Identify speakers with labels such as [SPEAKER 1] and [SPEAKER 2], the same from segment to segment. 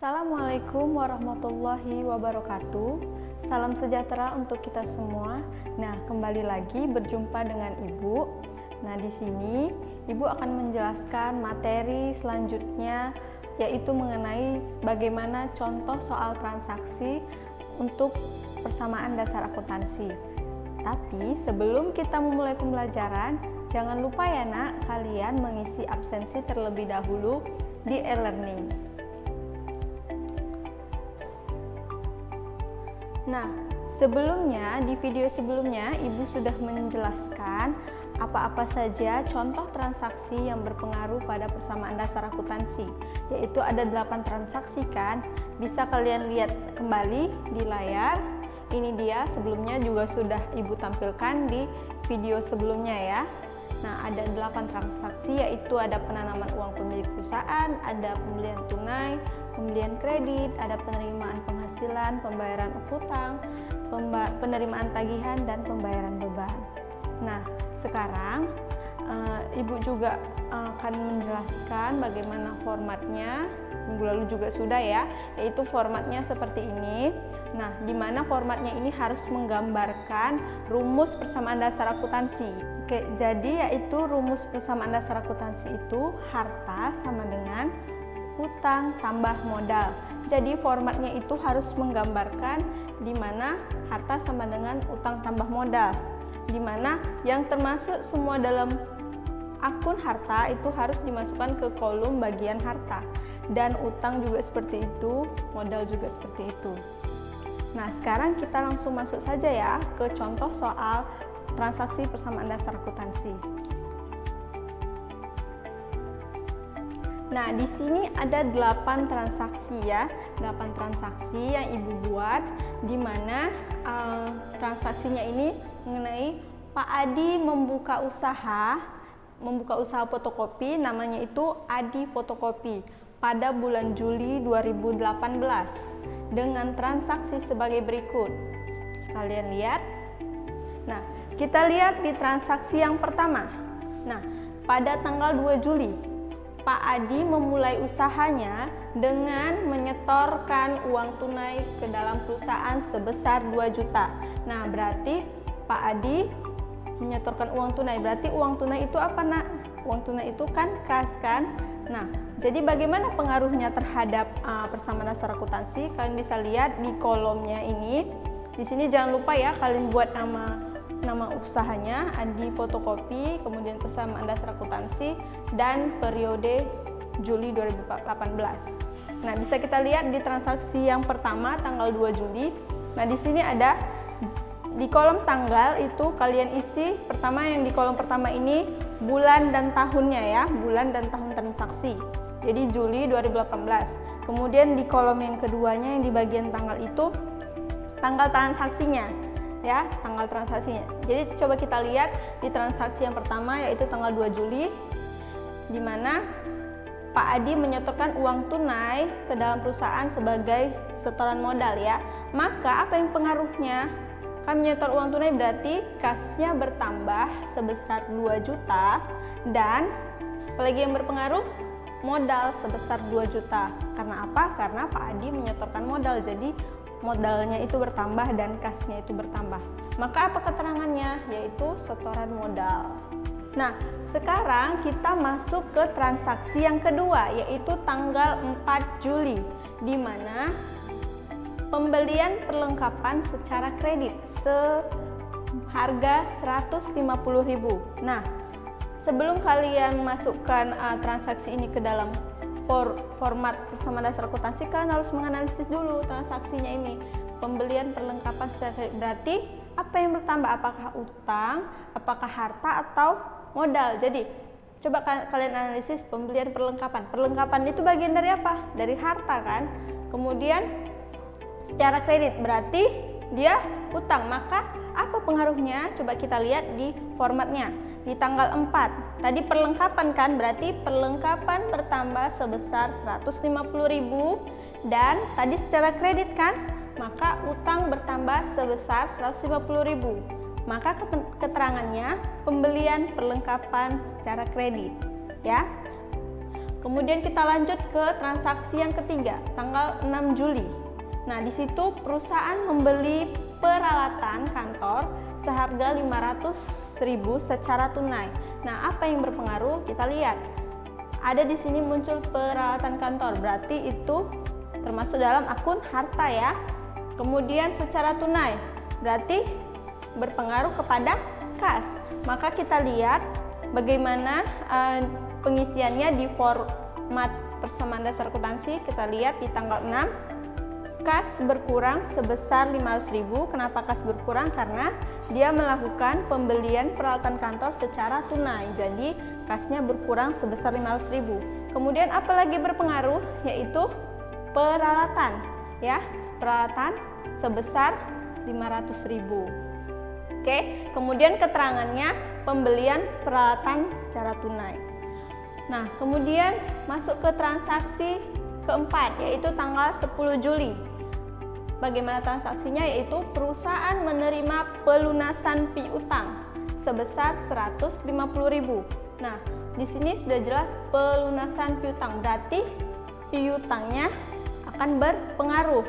[SPEAKER 1] Assalamualaikum warahmatullahi wabarakatuh. Salam sejahtera untuk kita semua. Nah, kembali lagi berjumpa dengan Ibu. Nah, di sini Ibu akan menjelaskan materi selanjutnya, yaitu mengenai bagaimana contoh soal transaksi untuk persamaan dasar akuntansi. Tapi sebelum kita memulai pembelajaran, jangan lupa ya nak, kalian mengisi absensi terlebih dahulu di e-learning. Nah, sebelumnya di video sebelumnya Ibu sudah menjelaskan apa-apa saja contoh transaksi yang berpengaruh pada persamaan dasar akuntansi, yaitu ada 8 transaksi kan. Bisa kalian lihat kembali di layar. Ini dia, sebelumnya juga sudah Ibu tampilkan di video sebelumnya ya. Nah, ada 8 transaksi, yaitu ada penanaman uang pemilik perusahaan, ada pembelian tunai, pembelian kredit, ada penerimaan penghasilan, pembayaran hutang, penerimaan tagihan, dan pembayaran beban. Nah, sekarang Ibu juga akan menjelaskan bagaimana formatnya. Minggu lalu juga sudah ya, yaitu formatnya seperti ini. Nah, di mana formatnya ini harus menggambarkan rumus persamaan dasar akuntansi. Oke, jadi yaitu rumus persamaan dasar akuntansi itu harta sama dengan utang tambah modal. Jadi formatnya itu harus menggambarkan di mana harta sama dengan utang tambah modal, di mana yang termasuk semua dalam akun harta itu harus dimasukkan ke kolom bagian harta, dan utang juga seperti itu, modal juga seperti itu. Nah, sekarang kita langsung masuk saja ya ke contoh soal transaksi persamaan dasar akuntansi. Nah, di sini ada 8 transaksi ya, 8 transaksi yang Ibu buat, di mana transaksinya ini mengenai Pak Adi membuka usaha fotokopi, namanya itu Adi Fotokopi pada bulan Juli 2018 dengan transaksi sebagai berikut. Sekalian lihat. Nah, kita lihat di transaksi yang pertama. Nah, pada tanggal 2 Juli Pak Adi memulai usahanya dengan menyetorkan uang tunai ke dalam perusahaan sebesar 2 juta. Nah, berarti Pak Adi menyetorkan uang tunai. Berarti uang tunai itu apa, nak? Uang tunai itu kan kas kan? Nah, jadi bagaimana pengaruhnya terhadap persamaan dasar akuntansi? Kalian bisa lihat di kolomnya ini. Di sini jangan lupa ya, kalian buat nama usahanya Adi Fotokopi, kemudian persamaan dasar akuntansi, dan periode Juli 2018. Nah, bisa kita lihat di transaksi yang pertama tanggal 2 Juli. Nah, di sini ada di kolom tanggal itu kalian isi pertama, yang di kolom pertama ini bulan dan tahunnya ya, bulan dan tahun transaksi. Jadi Juli 2018. Kemudian di kolom yang keduanya yang di bagian tanggal itu tanggal transaksinya ya, tanggal transaksinya. Jadi coba kita lihat di transaksi yang pertama, yaitu tanggal 2 Juli, di mana Pak Adi menyetorkan uang tunai ke dalam perusahaan sebagai setoran modal ya. Maka apa yang pengaruhnya? Kan menyetor uang tunai berarti kasnya bertambah sebesar 2 juta, dan apalagi yang berpengaruh, modal sebesar 2 juta. Karena apa? Karena Pak Adi menyetorkan modal, jadi modalnya itu bertambah dan kasnya itu bertambah. Maka apa keterangannya? Yaitu setoran modal. Nah, sekarang kita masuk ke transaksi yang kedua, yaitu tanggal 4 Juli, di mana pembelian perlengkapan secara kredit seharga 150.000. Nah, sebelum kalian masukkan transaksi ini ke dalam format persamaan dasar akuntansi, kalian harus menganalisis dulu transaksinya ini. Pembelian perlengkapan secara kredit berarti apa yang bertambah? Apakah utang, apakah harta, atau modal? Jadi coba kalian analisis pembelian perlengkapan. Perlengkapan itu bagian dari apa? Dari harta kan? Kemudian secara kredit berarti dia utang, maka apa pengaruhnya? Coba kita lihat di formatnya. Di tanggal 4, tadi perlengkapan kan, berarti perlengkapan bertambah sebesar 150.000, dan tadi secara kredit kan, maka utang bertambah sebesar 150.000. Maka keterangannya pembelian perlengkapan secara kredit ya. Kemudian kita lanjut ke transaksi yang ketiga, tanggal 6 Juli. Nah, di situ perusahaan membeli peralatan kantor seharga 500.000 secara tunai. Nah, apa yang berpengaruh? Kita lihat. Ada di sini muncul peralatan kantor, berarti itu termasuk dalam akun harta ya. Kemudian secara tunai, berarti berpengaruh kepada kas. Maka kita lihat bagaimana pengisiannya di format persamaan dasar akuntansi. Kita lihat di tanggal 6, kas berkurang sebesar 500.000. Kenapa kas berkurang? Karena dia melakukan pembelian peralatan kantor secara tunai. Jadi kasnya berkurang sebesar 500.000. Kemudian apalagi berpengaruh? Yaitu peralatan ya. Peralatan sebesar 500.000. Oke, kemudian keterangannya pembelian peralatan secara tunai. Nah, kemudian masuk ke transaksi keempat, yaitu tanggal 10 Juli. Bagaimana transaksinya? Yaitu perusahaan menerima pelunasan piutang sebesar 150.000. Nah, di sini sudah jelas pelunasan piutang, berarti piutangnya akan berpengaruh.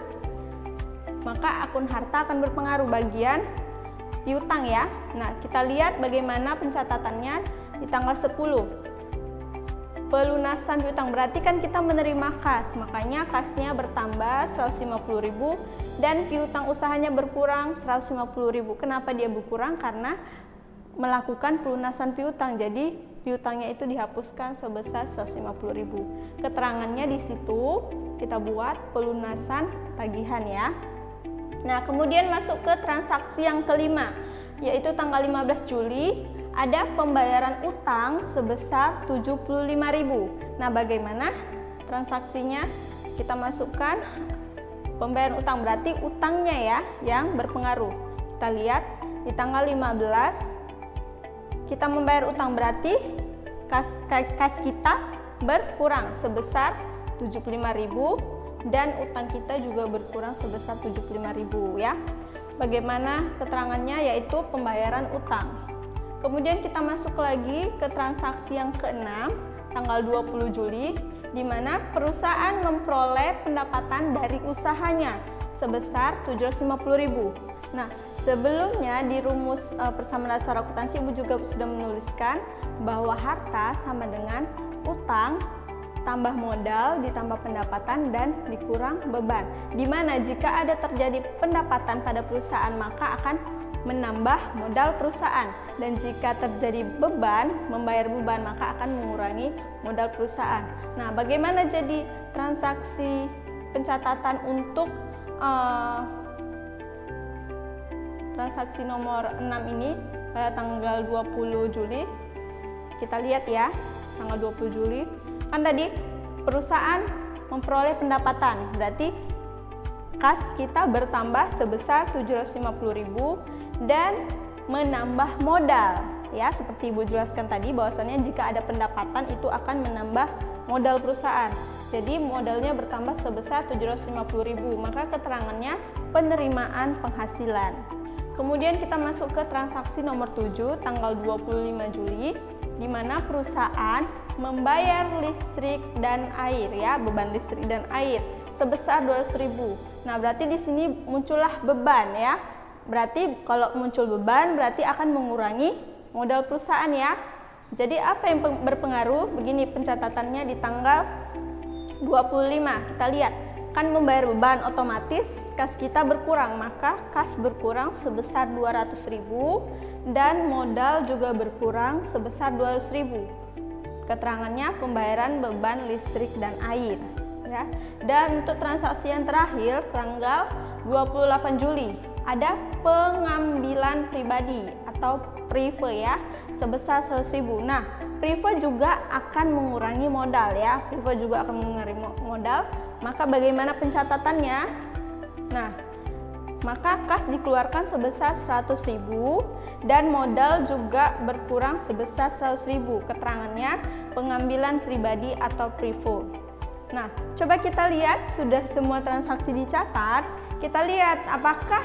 [SPEAKER 1] Maka akun harta akan berpengaruh bagian piutang ya. Nah, kita lihat bagaimana pencatatannya di tanggal 10. Pelunasan piutang berarti kan kita menerima kas, makanya kasnya bertambah 150.000 dan piutang usahanya berkurang 150.000. Kenapa dia berkurang? Karena melakukan pelunasan piutang. Jadi piutangnya itu dihapuskan sebesar 150.000. Keterangannya di situ kita buat pelunasan tagihan ya. Nah, kemudian masuk ke transaksi yang kelima, yaitu tanggal 15 Juli ada pembayaran utang sebesar 75.000. Nah, bagaimana transaksinya? Kita masukkan pembayaran utang, berarti utangnya ya yang berpengaruh. Kita lihat di tanggal 15 kita membayar utang, berarti kas kita berkurang sebesar 75.000 dan utang kita juga berkurang sebesar 75.000 ya. Bagaimana keterangannya? Yaitu pembayaran utang. Kemudian kita masuk lagi ke transaksi yang keenam, tanggal 20 Juli, di mana perusahaan memperoleh pendapatan dari usahanya sebesar 750.000. Nah, sebelumnya di rumus persamaan dasar akuntansi Ibu juga sudah menuliskan bahwa harta sama dengan utang tambah modal ditambah pendapatan dan dikurang beban. Dimana jika ada terjadi pendapatan pada perusahaan maka akan menambah modal perusahaan, dan jika terjadi beban, membayar beban, maka akan mengurangi modal perusahaan. Nah, bagaimana jadi transaksi pencatatan untuk transaksi nomor 6 ini pada tanggal 20 Juli? Kita lihat ya, tanggal 20 Juli. Kan tadi perusahaan memperoleh pendapatan, berarti kas kita bertambah sebesar 750.000 dan menambah modal ya, seperti Ibu jelaskan tadi bahwasannya jika ada pendapatan itu akan menambah modal perusahaan. Jadi modalnya bertambah sebesar 750.000, maka keterangannya penerimaan penghasilan. Kemudian kita masuk ke transaksi nomor 7 tanggal 25 Juli, di mana perusahaan membayar listrik dan air ya, beban listrik dan air sebesar 200.000. Nah, berarti di sini muncullah beban ya. Berarti kalau muncul beban berarti akan mengurangi modal perusahaan ya. Jadi apa yang berpengaruh? Begini pencatatannya di tanggal 25. Kita lihat, kan membayar beban otomatis kas kita berkurang, maka kas berkurang sebesar 200.000 dan modal juga berkurang sebesar 200.000. Keterangannya pembayaran beban listrik dan air ya. Dan untuk transaksi yang terakhir tanggal 28 Juli ada pengambilan pribadi atau prive ya sebesar 100.000. Nah, prive juga akan mengurangi modal ya. Prive juga akan mengurangi modal. Maka bagaimana pencatatannya? Nah, maka kas dikeluarkan sebesar 100.000 dan modal juga berkurang sebesar 100.000. Keterangannya pengambilan pribadi atau privo. Nah, coba kita lihat sudah semua transaksi dicatat. Kita lihat apakah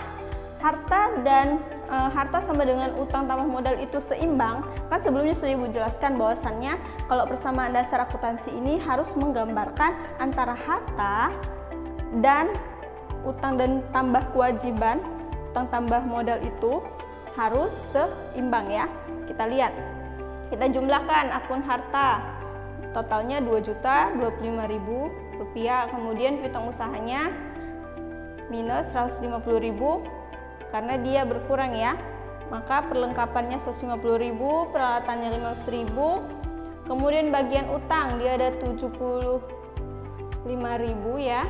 [SPEAKER 1] harta sama dengan utang tambah modal itu seimbang, kan sebelumnya sudah Ibu jelaskan bahwasannya kalau persamaan dasar akuntansi ini harus menggambarkan antara harta dan utang dan tambah kewajiban, utang tambah modal itu harus seimbang ya. Kita lihat, kita jumlahkan akun harta, totalnya Rp2.025.000, kemudian piutang usahanya minus Rp150.000 karena dia berkurang ya, maka perlengkapannya 150.000, peralatannya 500.000, kemudian bagian utang dia ada 75.000 ya.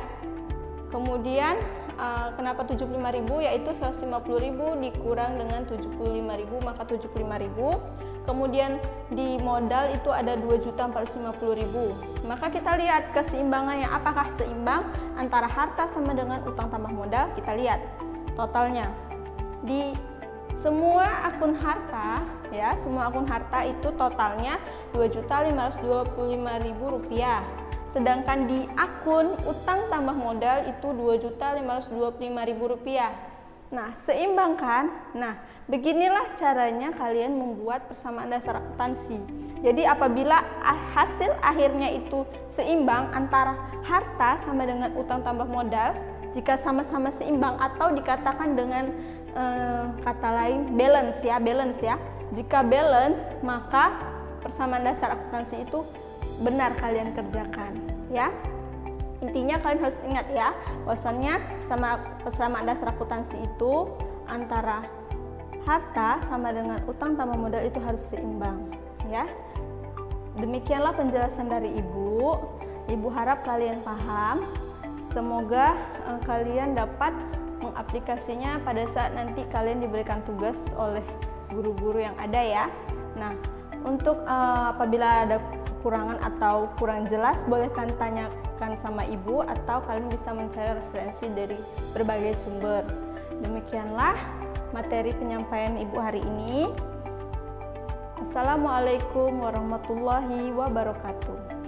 [SPEAKER 1] Kemudian kenapa 75.000, yaitu 150.000 dikurang dengan 75.000 maka 75.000. Kemudian di modal itu ada 2.450.000. Maka kita lihat keseimbangannya, apakah seimbang antara harta sama dengan utang tambah modal. Kita lihat totalnya. Di semua akun harta ya, semua akun harta itu totalnya Rp2.525.000. Sedangkan di akun utang tambah modal itu Rp2.525.000. Nah, seimbang kan? Nah, beginilah caranya kalian membuat persamaan dasar akuntansi. Jadi apabila hasil akhirnya itu seimbang antara harta sama dengan utang tambah modal, jika sama-sama seimbang atau dikatakan dengan kata lain balance ya. Jika balance, maka persamaan dasar akuntansi itu benar kalian kerjakan ya. Intinya kalian harus ingat ya, bahwasannya persamaan dasar akuntansi itu antara harta sama dengan utang tambah modal itu harus seimbang ya. Demikianlah penjelasan dari Ibu. Ibu harap kalian paham. Semoga kalian dapat mengaplikasinya pada saat nanti kalian diberikan tugas oleh guru-guru yang ada ya. Nah, untuk apabila ada kekurangan atau kurang jelas, boleh kalian tanyakan sama Ibu atau kalian bisa mencari referensi dari berbagai sumber. Demikianlah materi penyampaian Ibu hari ini. Assalamualaikum warahmatullahi wabarakatuh.